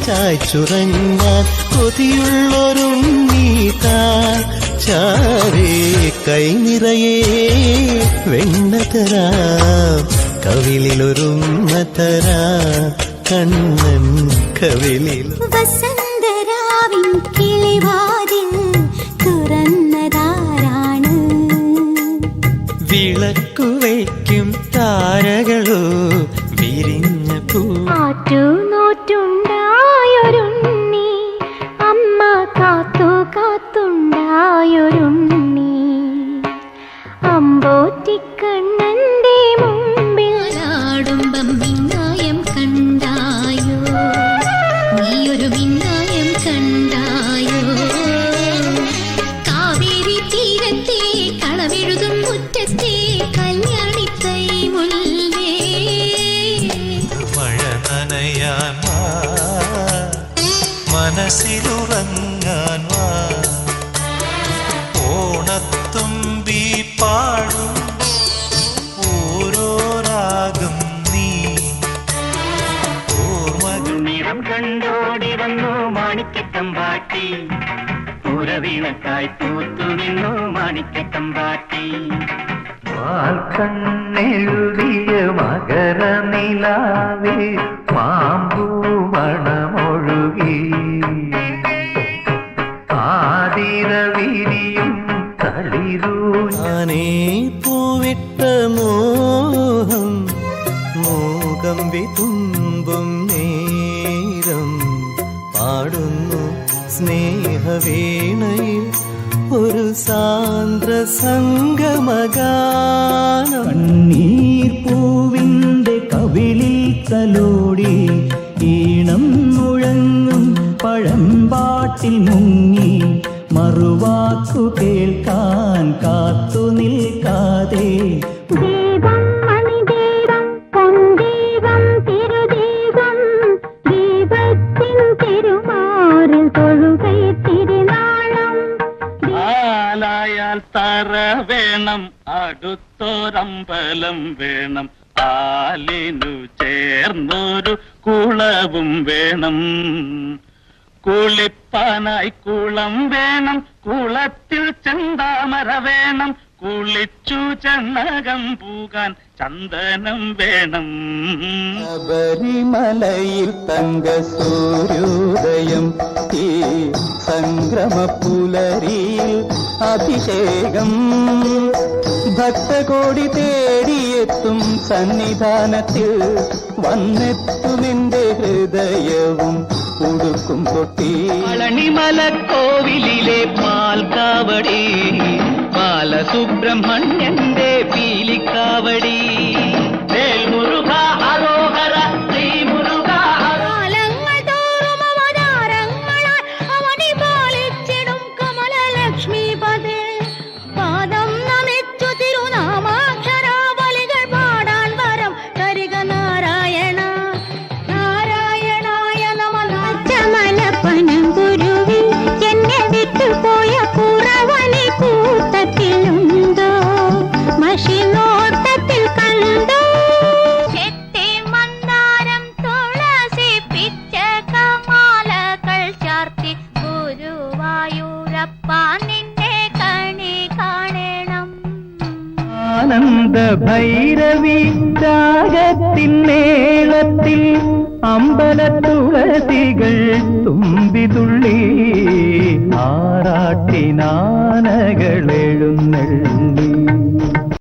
ചായ്ച്ചുറങ്ങാൻ കൊതിയുള്ളൊരുണ്ണീതാ ചാരേ കൈ നിറയെ വെണ്ണ തരാം കവിളിലൊരുമ്മ തരാം കണ്ണൻ കവിളിൽ വസന്തരാവിൻ കിളിവാതിൽ തുറന്നതാരാണ് വിളക്കുവയ്ക്കും താരകളോ വിരിഞ്ഞ പൂ ആറ്റുനോറ്റുണ്ടായൊരുണ്ണി അമ്മ കാത്തു കാത്തുണ്ടായൊരുണ്ണി അമ്പോറ്റിക്കണ്ണന്റെ മുമ്പിൽ ആടുമ്പം മിന്നായം കണ്ടായോ നീയൊരു മിന്നായം കണ്ടായോ കാവേരി തീരത്തെ കളമെഴുതും മുറ്റത്തെ കല്യാണിത്തൈ മുല്ലേ മഴ നനയാൻ വാ മനസ്സിലുറങ്ങാൻ വാ ഓണത്തുമ്പി പാടും ഓരോ രാഗം നീ ഓർമ്മകൾ നിറം കണ്ടോടി വന്നു മാണിക്കത്തമ്പാട്ടി പുരവീണക്കായി പൂത്തു നിന്നു മാണിക്കത്തമ്പാട്ടി വാൽക്കണ്ണെഴുതിയ മകര നിലാവേ മാമ്പൂമണമൊഴുകി ആതിര വിരിയും തളിരൂ ഞാനേ പൂവിട്ട മോഹം മോകം വിതുമ്പും നേരം പാടുന്നു സ്നേഹവീണയിൽ ഒരു സാന്ദ്ര സംഗമഗാനം കണ്ണീർ പൂവിൻ്റെ കവിളിൽ തലോടി ഈണം മുഴങ്ങും പഴമ്പാട്ടിൽ മുങ്ങി മറുവാക്കു കേൾക്കാൻ കാത്തു നിൽക്കാതെ ദീപം മണിദീപം പൊൻദീപം തിരുദീപം ദീപത്തിൻ തിരുമാറിൽ തൊഴുകൈ തിരുനാളം ആലായാൽ തറ വേണം അടുത്തൊരമ്പലം വേണം ആലിനു ചേർന്നൊരു കുളവും വേണം കുളിപ്പാനായി കുളം വേണം കുളത്തിൽ ചെന്താമര വേണം കുളിച്ചു ചെന്നകം പൂകാൻ ചന്ദനം വേണം ശബരിമലയിൽ തങ്ക സൂര്യോദയം ഈ സംക്രമപ്പുലരിയിൽ അഭിഷേകം ഭക്തകോടി തേടിയെത്തും സന്നിധാനത്തിൽ വന്നെത്തുമെന്റെ ഹൃദയവും ഉടുക്കും പൊട്ടി പളനിമലക്കോവിലിലെ പാൽക്കാവടി ബാലസുബ്രഹ്മണ്യന്റെ പീലിക്കാവടി മുരുക അരോഹര ശ്രീ മുരുക കാലങ്ങൾ തോറും അവതാരങ്ങളാൽ അവനി പാലിച്ചിടും കമലലക്ഷ്മിപതേ പാദം നമിച്ചു തിരുനാമാക്ഷരാവലികൾ പാടാൻ വരം തരിക നാരായണ നാരായണായ നമ ചമലപ്പനം ഗുരുവി എന്നെ വിട്ടുപോയ കുറവനി കൂട്ടത്തിലുണ്ടോ മഷി നോട്ടത്തിൽ കണ്ടോ ചെത്തി മന്ദാരം തുളസി പിച്ച കമാലകൾ ചാർത്തി ഗുരുവായൂരപ്പ നിന്നെ കണി കാണണം ആനന്ദ ഭൈരവി രാഗത്തിൻ മേളത്തിൽ അമ്പലത്തുളസികൾ തുമ്പിതുള്ളി ആറാട്ടിനാനകൾ എഴുന്നള്ളി